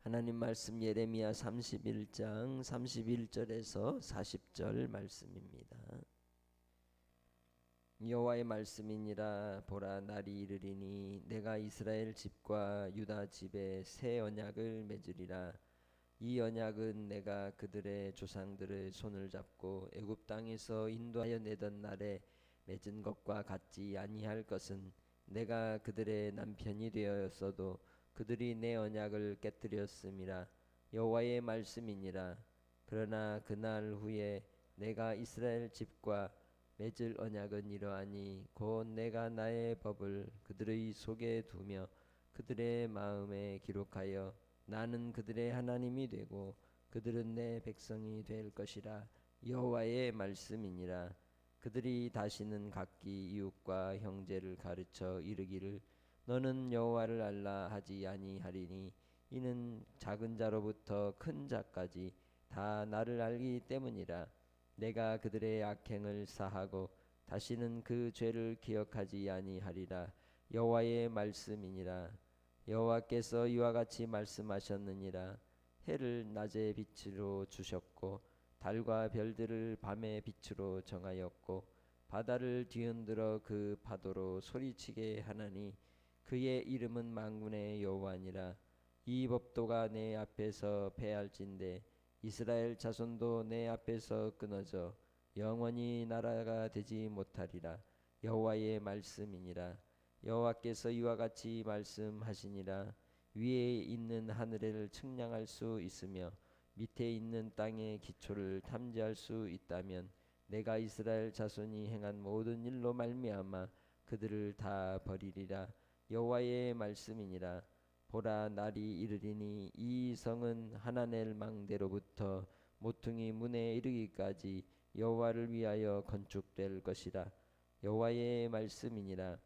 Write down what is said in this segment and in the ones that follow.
하나님 말씀 예레미야 31장 31절에서 40절 말씀입니다. 여호와의 말씀이니라. 보라, 날이 이르리니 내가 이스라엘 집과 유다 집에 새 언약을 맺으리라. 이 언약은 내가 그들의 조상들의 손을 잡고 애굽 땅에서 인도하여 내던 날에 맺은 것과 같지 아니할 것은, 내가 그들의 남편이 되었어도 그들이 내 언약을 깨뜨렸음이라. 여호와의 말씀이니라. 그러나 그날 후에 내가 이스라엘 집과 맺을 언약은 이러하니, 곧 내가 나의 법을 그들의 속에 두며 그들의 마음에 기록하여 나는 그들의 하나님이 되고 그들은 내 백성이 될 것이라. 여호와의 말씀이니라. 그들이 다시는 각기 이웃과 형제를 가르쳐 이르기를 너는 여호와를 알라 하지 아니하리니, 이는 작은 자로부터 큰 자까지 다 나를 알기 때문이라. 내가 그들의 악행을 사하고 다시는 그 죄를 기억하지 아니하리라. 여호와의 말씀이니라. 여호와께서 이와 같이 말씀하셨느니라. 해를 낮의 빛으로 주셨고 달과 별들을 밤의 빛으로 정하였고 바다를 뒤흔들어 그 파도로 소리치게 하나니, 그의 이름은 만군의 여호와니라. 이 법도가 내 앞에서 패할진대 이스라엘 자손도 내 앞에서 끊어져 영원히 나라가 되지 못하리라. 여호와의 말씀이니라. 여호와께서 이와 같이 말씀하시니라. 위에 있는 하늘을 측량할 수 있으며 밑에 있는 땅의 기초를 탐지할 수 있다면, 내가 이스라엘 자손이 행한 모든 일로 말미암아 그들을 다 버리리라. 여호와의 말씀이니라. 보라, 날이 이르리니 이 성은 하나넬 망대로부터 모퉁이 문에 이르기까지 여호와를 위하여 건축될 것이라. 여호와의 말씀이니라.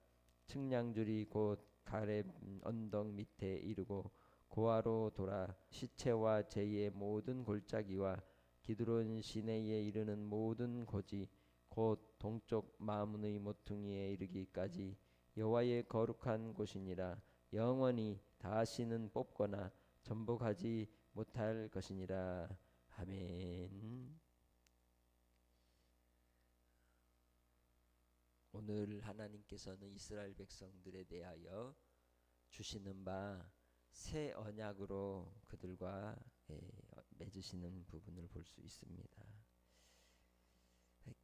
측량줄이 곧 가렙 언덕 밑에 이르고 고아로 돌아 시체와 제의 모든 골짜기와 기드론 시내에 이르는 모든 고지 곧 동쪽 마문의 모퉁이에 이르기까지 여호와의 거룩한 곳이니라. 영원히 다시는 뽑거나 전복하지 못할 것이니라. 아멘. 오늘 하나님께서는 이스라엘 백성들에 대하여 주시는 바 새 언약으로 그들과 맺으시는 부분을 볼 수 있습니다.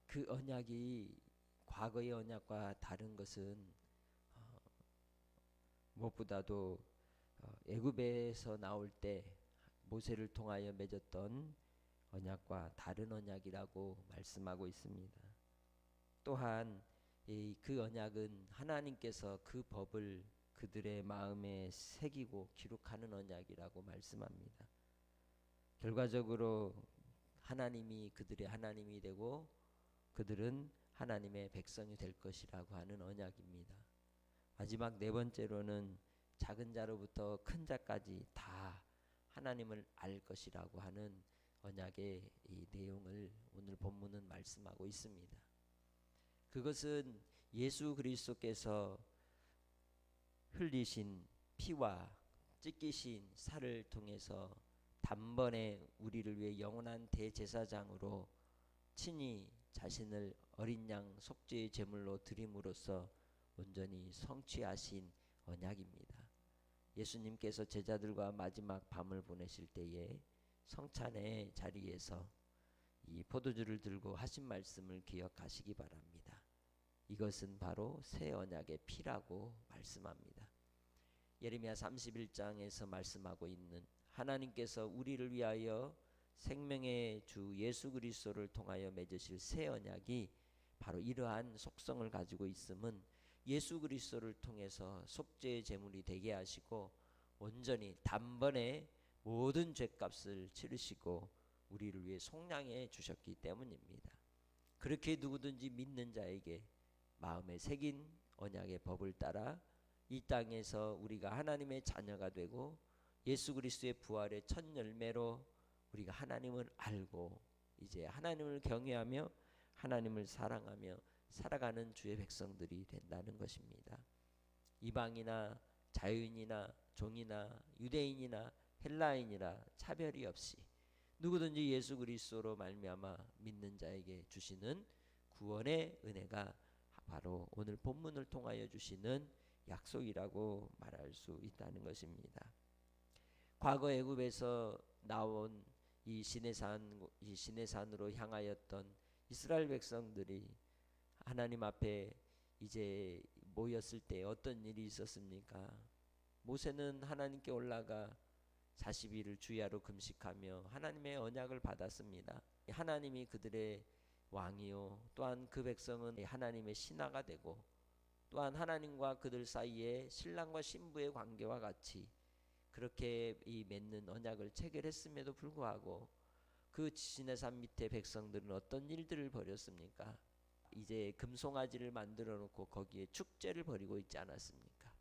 그 언약이 과거의 언약과 다른 것은 무엇보다도 애굽에서 나올 때 모세를 통하여 맺었던 언약과 다른 언약이라고 말씀하고 있습니다. 또한 그 언약은 하나님께서 그 법을 그들의 마음에 새기고 기록하는 언약이라고 말씀합니다. 결과적으로 하나님이 그들의 하나님이 되고 그들은 하나님의 백성이 될 것이라고 하는 언약입니다. 마지막 네 번째로는 작은 자로부터 큰 자까지 다 하나님을 알 것이라고 하는 언약의 이 내용을 오늘 본문은 말씀하고 있습니다. 그것은 예수 그리스도께서 흘리신 피와 찢기신 살을 통해서 단번에 우리를 위해 영원한 대제사장으로 친히 자신을 어린 양 속죄의 제물로 드림으로써 온전히 성취하신 언약입니다. 예수님께서 제자들과 마지막 밤을 보내실 때에 성찬의 자리에서 이 포도주를 들고 하신 말씀을 기억하시기 바랍니다. 이것은 바로 새 언약의 피라고 말씀합니다. 예레미야 31장에서 말씀하고 있는 하나님께서 우리를 위하여 생명의 주 예수 그리스도를 통하여 맺으실 새 언약이 바로 이러한 속성을 가지고 있음은, 예수 그리스도를 통해서 속죄의 제물이 되게 하시고 온전히 단번에 모든 죄값을 치르시고 우리를 위해 속량해 주셨기 때문입니다. 그렇게 누구든지 믿는 자에게 마음에 새긴 언약의 법을 따라 이 땅에서 우리가 하나님의 자녀가 되고 예수 그리스도의 부활의 첫 열매로 우리가 하나님을 알고 이제 하나님을 경외하며 하나님을 사랑하며 살아가는 주의 백성들이 된다는 것입니다. 이방이나 자유인이나 종이나 유대인이나 헬라인이라 차별이 없이 누구든지 예수 그리스도로 말미암아 믿는 자에게 주시는 구원의 은혜가 바로 오늘 본문을 통하여 주시는 약속이라고 말할 수 있다는 것입니다. 과거 애굽에서 나온 이 시내산으로 향하였던 이스라엘 백성들이 하나님 앞에 이제 모였을 때 어떤 일이 있었습니까? 모세는 하나님께 올라가 40일을 주야로 금식하며 하나님의 언약을 받았습니다. 하나님이 그들의 왕이요 또한 그 백성은 하나님의 신하가 되고 또한 하나님과 그들 사이에 신랑과 신부의 관계와 같이 그렇게 이 맺는 언약을 체결했음에도 불구하고 그 시내산 밑에 백성들은 어떤 일들을 벌였습니까? 이제 금송아지를 만들어 놓고 거기에 축제를 벌이고 있지 않았습니까?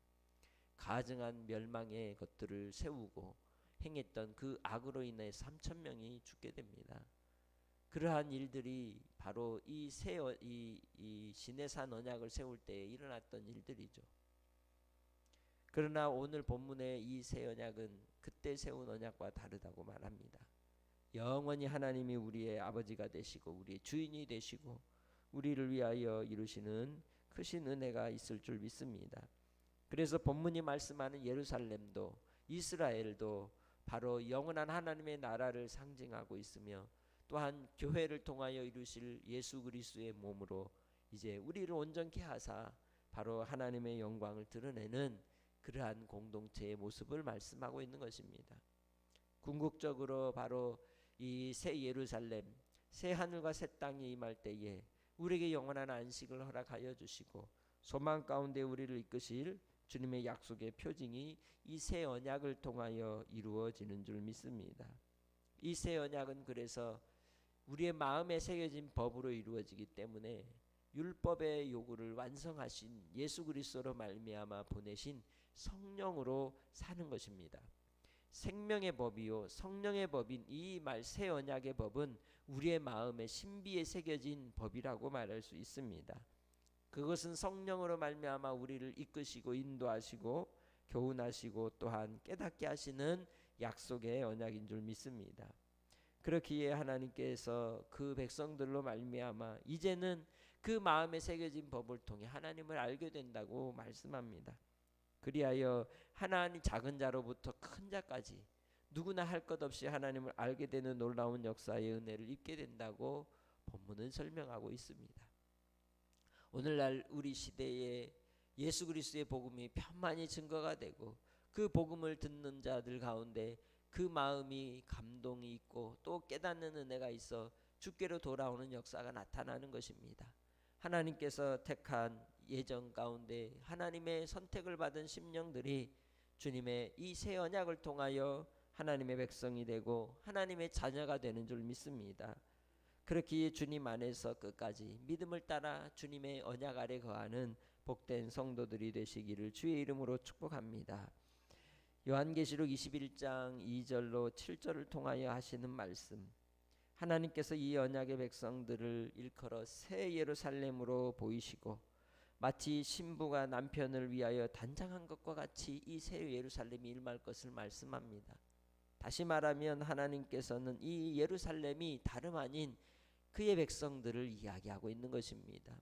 가증한 멸망의 것들을 세우고 행했던 그 악으로 인해 3,000명이 죽게 됩니다. 그러한 일들이 바로 이 시내산 언약을 세울 때 일어났던 일들이죠. 그러나 오늘 본문의 이 새 언약은 그때 세운 언약과 다르다고 말합니다. 영원히 하나님이 우리의 아버지가 되시고 우리의 주인이 되시고 우리를 위하여 이루시는 크신 은혜가 있을 줄 믿습니다. 그래서 본문이 말씀하는 예루살렘도 이스라엘도 바로 영원한 하나님의 나라를 상징하고 있으며 또한 교회를 통하여 이루실 예수 그리스도의 몸으로 이제 우리를 온전케 하사 바로 하나님의 영광을 드러내는 그러한 공동체의 모습을 말씀하고 있는 것입니다. 궁극적으로 바로 이 새 예루살렘, 새 하늘과 새 땅이 임할 때에 우리에게 영원한 안식을 허락하여 주시고 소망 가운데 우리를 이끄실 주님의 약속의 표징이 이 새 언약을 통하여 이루어지는 줄 믿습니다. 이 새 언약은 그래서 우리의 마음에 새겨진 법으로 이루어지기 때문에 율법의 요구를 완성하신 예수 그리스도로 말미암아 보내신 성령으로 사는 것입니다. 생명의 법이요 성령의 법인 이 말 새 언약의 법은 우리의 마음에 신비에 새겨진 법이라고 말할 수 있습니다. 그것은 성령으로 말미암아 우리를 이끄시고 인도하시고 교훈하시고 또한 깨닫게 하시는 약속의 언약인 줄 믿습니다. 그렇기에 하나님께서 그 백성들로 말미암아 이제는 그 마음에 새겨진 법을 통해 하나님을 알게 된다고 말씀합니다. 그리하여 하나님 작은 자로부터 큰 자까지 누구나 할 것 없이 하나님을 알게 되는 놀라운 역사의 은혜를 입게 된다고 본문은 설명하고 있습니다. 오늘날 우리 시대에 예수 그리스도의 복음이 편만히 증거가 되고 그 복음을 듣는 자들 가운데 그 마음이 감동이 있고 또 깨닫는 은혜가 있어 주께로 돌아오는 역사가 나타나는 것입니다. 하나님께서 택한 예정 가운데 하나님의 선택을 받은 심령들이 주님의 이 새 언약을 통하여 하나님의 백성이 되고 하나님의 자녀가 되는 줄 믿습니다. 그렇기에 주님 안에서 끝까지 믿음을 따라 주님의 언약 아래 거하는 복된 성도들이 되시기를 주의 이름으로 축복합니다. 요한계시록 21장 2절로 7절을 통하여 하시는 말씀, 하나님께서 이 언약의 백성들을 일컬어 새 예루살렘으로 보이시고 마치 신부가 남편을 위하여 단장한 것과 같이 이 새 예루살렘이 임할 것을 말씀합니다. 다시 말하면 하나님께서는 이 예루살렘이 다름 아닌 그의 백성들을 이야기하고 있는 것입니다.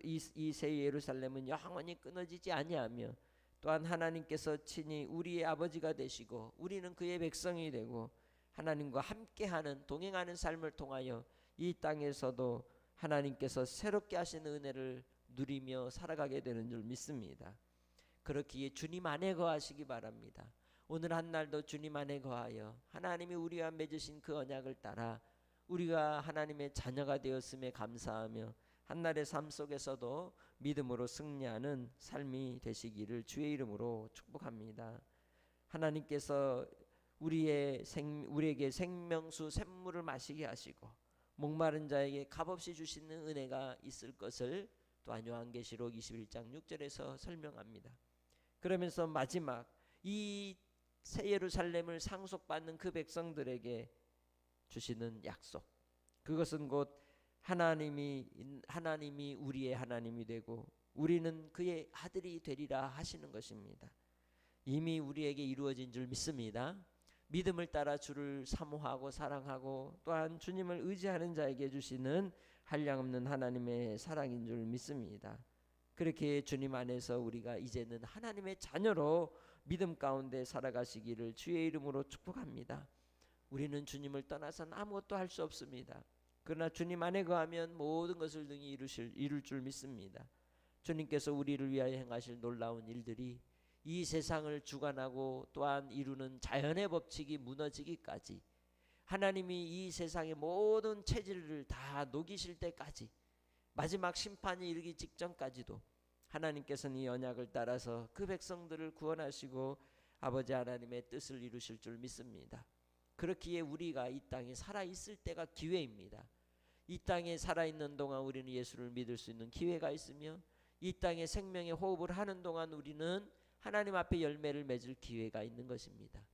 이 새 예루살렘은 영원히 끊어지지 아니하며 또한 하나님께서 친히 우리의 아버지가 되시고 우리는 그의 백성이 되고 하나님과 함께하는 동행하는 삶을 통하여 이 땅에서도 하나님께서 새롭게 하시는 은혜를 누리며 살아가게 되는 줄 믿습니다. 그렇기에 주님 안에 거하시기 바랍니다. 오늘 한 날도 주님 안에 거하여 하나님이 우리와 맺으신 그 언약을 따라 우리가 하나님의 자녀가 되었음에 감사하며 한날의 삶 속에서도 믿음으로 승리하는 삶이 되시기를 주의 이름으로 축복합니다. 하나님께서 우리에게 생명수 샘물을 마시게 하시고 목마른 자에게 값없이 주시는 은혜가 있을 것을 또한 요한계시록 21장 6절에서 설명합니다. 그러면서 마지막 이 새 예루살렘을 상속받는 그 백성들에게 주시는 약속, 그것은 곧 하나님이 우리의 하나님이 되고 우리는 그의 아들이 되리라 하시는 것입니다. 이미 우리에게 이루어진 줄 믿습니다. 믿음을 따라 주를 사모하고 사랑하고 또한 주님을 의지하는 자에게 주시는 한량없는 하나님의 사랑인 줄 믿습니다. 그렇게 주님 안에서 우리가 이제는 하나님의 자녀로 믿음 가운데 살아가시기를 주의 이름으로 축복합니다. 우리는 주님을 떠나서는 아무것도 할 수 없습니다. 그러나 주님 안에 거하면 모든 것을 능히 이룰 줄 믿습니다. 주님께서 우리를 위하여 행하실 놀라운 일들이 이 세상을 주관하고 또한 이루는 자연의 법칙이 무너지기까지, 하나님이 이 세상의 모든 체질을 다 녹이실 때까지, 마지막 심판이 이르기 직전까지도 하나님께서는 이 언약을 따라서 그 백성들을 구원하시고 아버지 하나님의 뜻을 이루실 줄 믿습니다. 그렇기에 우리가 이 땅에 살아있을 때가 기회입니다. 이 땅에 살아있는 동안 우리는 예수를 믿을 수 있는 기회가 있으며, 이 땅에 생명의 호흡을 하는 동안 우리는 하나님 앞에 열매를 맺을 기회가 있는 것입니다.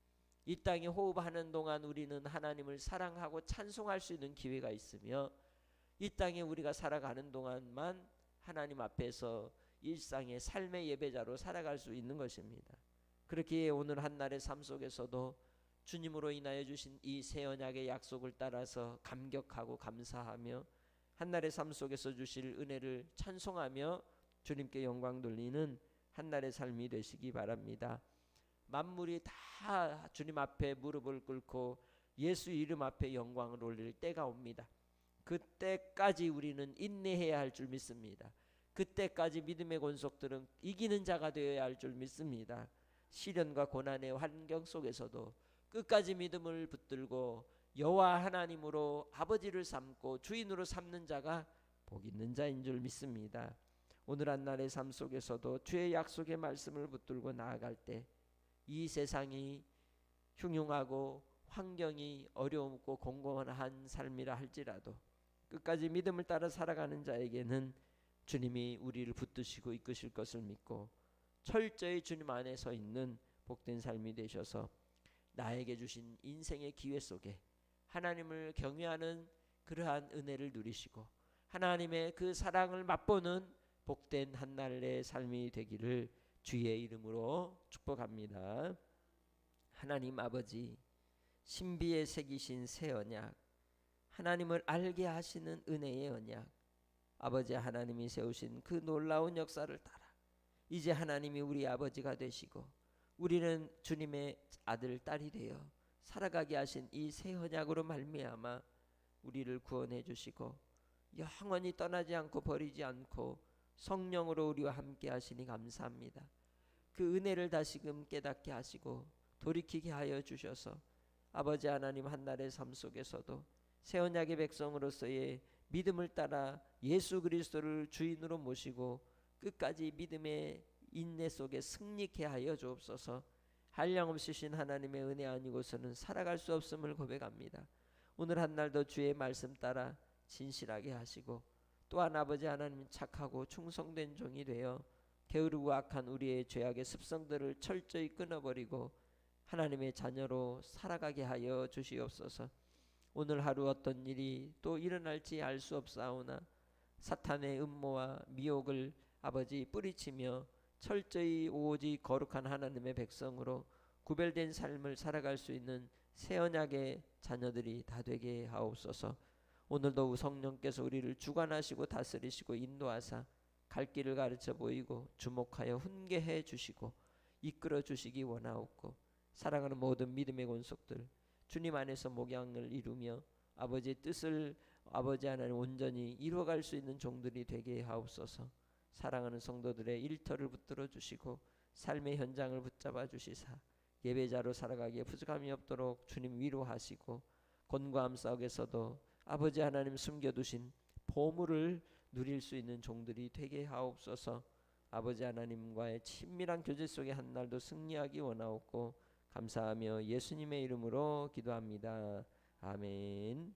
이 땅에 호흡하는 동안 우리는 하나님을 사랑하고 찬송할 수 있는 기회가 있으며, 이 땅에 우리가 살아가는 동안만 하나님 앞에서 일상의 삶의 예배자로 살아갈 수 있는 것입니다. 그렇기에 오늘 한날의 삶 속에서도 주님으로 인하여 주신 이 새 언약의 약속을 따라서 감격하고 감사하며 한날의 삶 속에서 주실 은혜를 찬송하며 주님께 영광 돌리는 한날의 삶이 되시기 바랍니다. 만물이 다 주님 앞에 무릎을 꿇고 예수 이름 앞에 영광을 올릴 때가 옵니다. 그때까지 우리는 인내해야 할 줄 믿습니다. 그때까지 믿음의 권속들은 이기는 자가 되어야 할 줄 믿습니다. 시련과 고난의 환경 속에서도 끝까지 믿음을 붙들고 여호와 하나님으로 아버지를 삼고 주인으로 삼는 자가 복 있는 자인 줄 믿습니다. 오늘 한날의 삶 속에서도 주의 약속의 말씀을 붙들고 나아갈 때 이 세상이 흉흉하고 환경이 어려움고 공고한 삶이라 할지라도 끝까지 믿음을 따라 살아가는 자에게는 주님이 우리를 붙드시고 이끄실 것을 믿고 철저히 주님 안에 서 있는 복된 삶이 되셔서 나에게 주신 인생의 기회 속에 하나님을 경외하는 그러한 은혜를 누리시고 하나님의 그 사랑을 맛보는 복된 한날의 삶이 되기를 주의 이름으로 축복합니다. 하나님 아버지, 신비에 새기신 새 언약, 하나님을 알게 하시는 은혜의 언약, 아버지 하나님이 세우신 그 놀라운 역사를 따라 이제 하나님이 우리 아버지가 되시고 우리는 주님의 아들 딸이 되어 살아가게 하신 이 새 언약으로 말미암아 우리를 구원해 주시고 영원히 떠나지 않고 버리지 않고 성령으로 우리와 함께 하시니 감사합니다. 그 은혜를 다시금 깨닫게 하시고 돌이키게 하여 주셔서 아버지 하나님 한날의 삶 속에서도 새 언약의 백성으로서의 믿음을 따라 예수 그리스도를 주인으로 모시고 끝까지 믿음의 인내 속에 승리케 하여 주옵소서. 한량없으신 하나님의 은혜 아니고서는 살아갈 수 없음을 고백합니다. 오늘 한날도 주의 말씀 따라 진실하게 하시고 또한 아버지 하나님 착하고 충성된 종이 되어 게으르고 악한 우리의 죄악의 습성들을 철저히 끊어버리고 하나님의 자녀로 살아가게 하여 주시옵소서. 오늘 하루 어떤 일이 또 일어날지 알 수 없사오나 사탄의 음모와 미혹을 아버지 뿌리치며 철저히 오직 거룩한 하나님의 백성으로 구별된 삶을 살아갈 수 있는 새 언약의 자녀들이 다 되게 하옵소서. 오늘도 성령께서 우리를 주관하시고 다스리시고 인도하사 갈 길을 가르쳐 보이고 주목하여 훈계해 주시고 이끌어 주시기 원하옵고 사랑하는 모든 믿음의 권속들 주님 안에서 목양을 이루며 아버지의 뜻을 아버지 하나님 온전히 이루어갈 수 있는 종들이 되게 하옵소서. 사랑하는 성도들의 일터를 붙들어 주시고 삶의 현장을 붙잡아 주시사 예배자로 살아가기에 부족함이 없도록 주님 위로하시고 곤고함 속에서도 아버지 하나님 숨겨두신 보물을 누릴 수 있는 종들이 되게 하옵소서. 아버지 하나님과의 친밀한 교제 속에 한날도 승리하기 원하옵고 감사하며 예수님의 이름으로 기도합니다. 아멘.